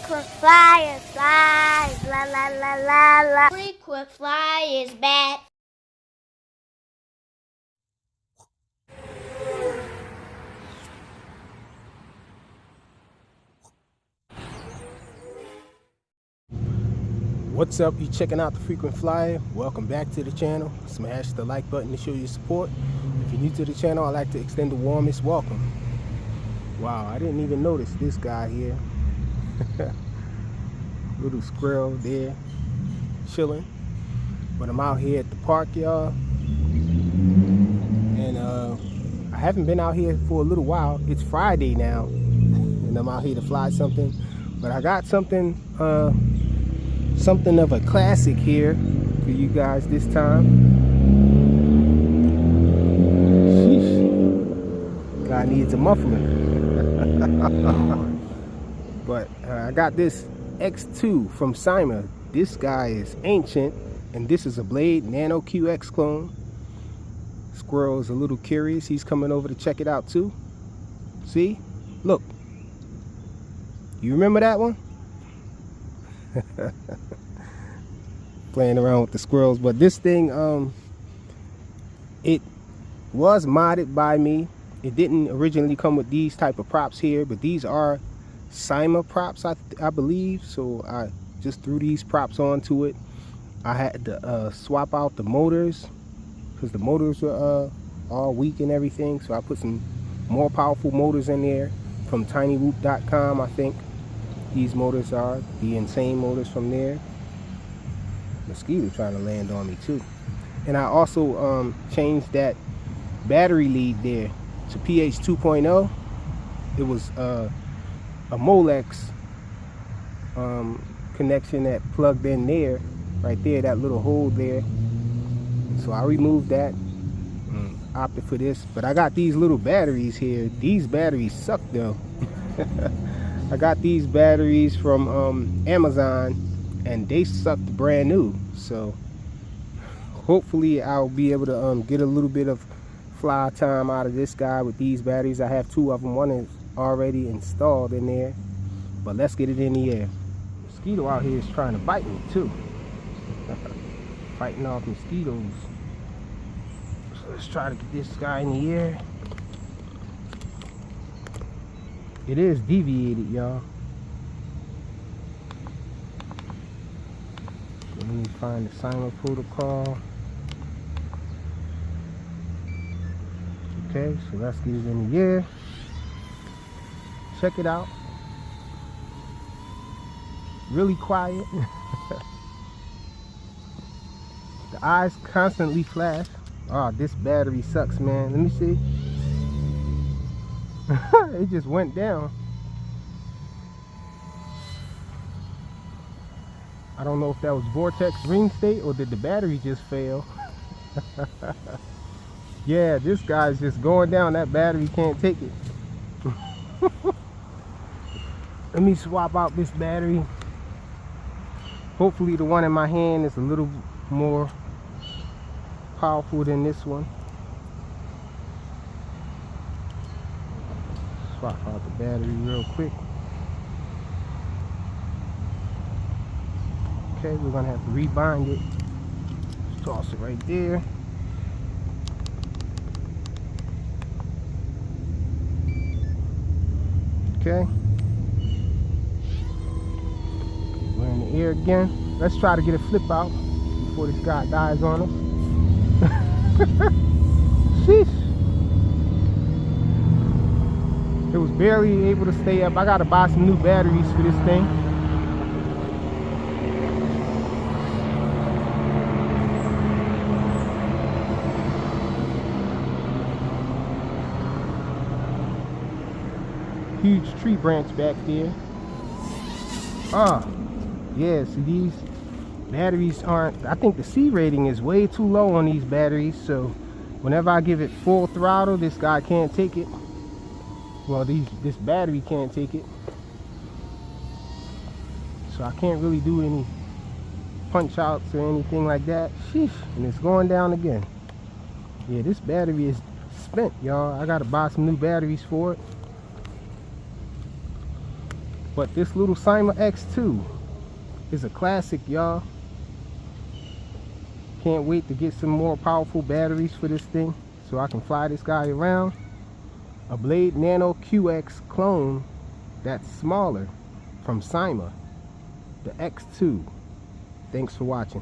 Frequent flyer flies, la la la la la. Frequent flyers back. What's up? You checking out the Frequent Flyer? Welcome back to the channel. Smash the like button to show your support. If you're new to the channel, I'd like to extend the warmest welcome. Wow, I didn't even notice this guy here. Little squirrel there chilling. But I'm out here at the park, y'all. And I haven't been out here for a little while. It's Friday now. And I'm out here to fly something. But I got something of a classic here for you guys this time. Sheesh. Guy needs a muffler. But I got this X2 from Syma. This guy is ancient, and this is a Blade Nano QX clone. Squirrel is a little curious. He's coming over to check it out too. See? Look. You remember that one? Playing around with the squirrels. But this thing, it was modded by me. It didn't originally come with these type of props here, but these are Syma props, I believe. So I just threw these props onto it. I had to swap out the motors because the motors were all weak and everything, so I put some more powerful motors in there from tinywoop.com. I think these motors are the insane motors from there. Mosquito trying to land on me too. And I also changed that battery lead there to pH 2.0. It was a Molex connection that plugged in there, right there, that little hole there. So I removed that and opted for this. But I got these little batteries here. These batteries suck though. I got these batteries from Amazon, and they sucked brand new. So hopefully I'll be able to get a little bit of fly time out of this guy with these batteries. I have two of them. One is already installed in there, but let's get it in the air. Mosquito out here is trying to bite me too. Fighting off mosquitoes. So let's try to get this guy in the air. It is deviated, y'all. Let me find the Syma protocol. Okay, so let's get it in the air. Check it out. Really quiet. The eyes constantly flash. Oh, this battery sucks, man. Let me see. It just went down. I don't know if that was vortex ring state or did the battery just fail. Yeah, this guy's just going down. That battery can't take it. Let me swap out this battery. Hopefully the one in my hand is a little more powerful than this one. Swap out the battery real quick. Okay, we're gonna have to rebind it. Just toss it right there. Okay. We're in the air again. Let's try to get a flip out before this guy dies on us. Sheesh. It was barely able to stay up. I gotta buy some new batteries for this thing. Huge tree branch back there. Yeah, see, these batteries aren't, I think the C rating is way too low on these batteries, so whenever I give it full throttle, this guy can't take it. Well, this battery can't take it, so I can't really do any punch outs or anything like that. Sheesh. And it's going down again. Yeah, this battery is spent, y'all. I gotta buy some new batteries for it. But this little Syma X2 is a classic, y'all. Can't wait to get some more powerful batteries for this thing so I can fly this guy around. A Blade Nano QX clone that's smaller from Syma, the X2. Thanks for watching.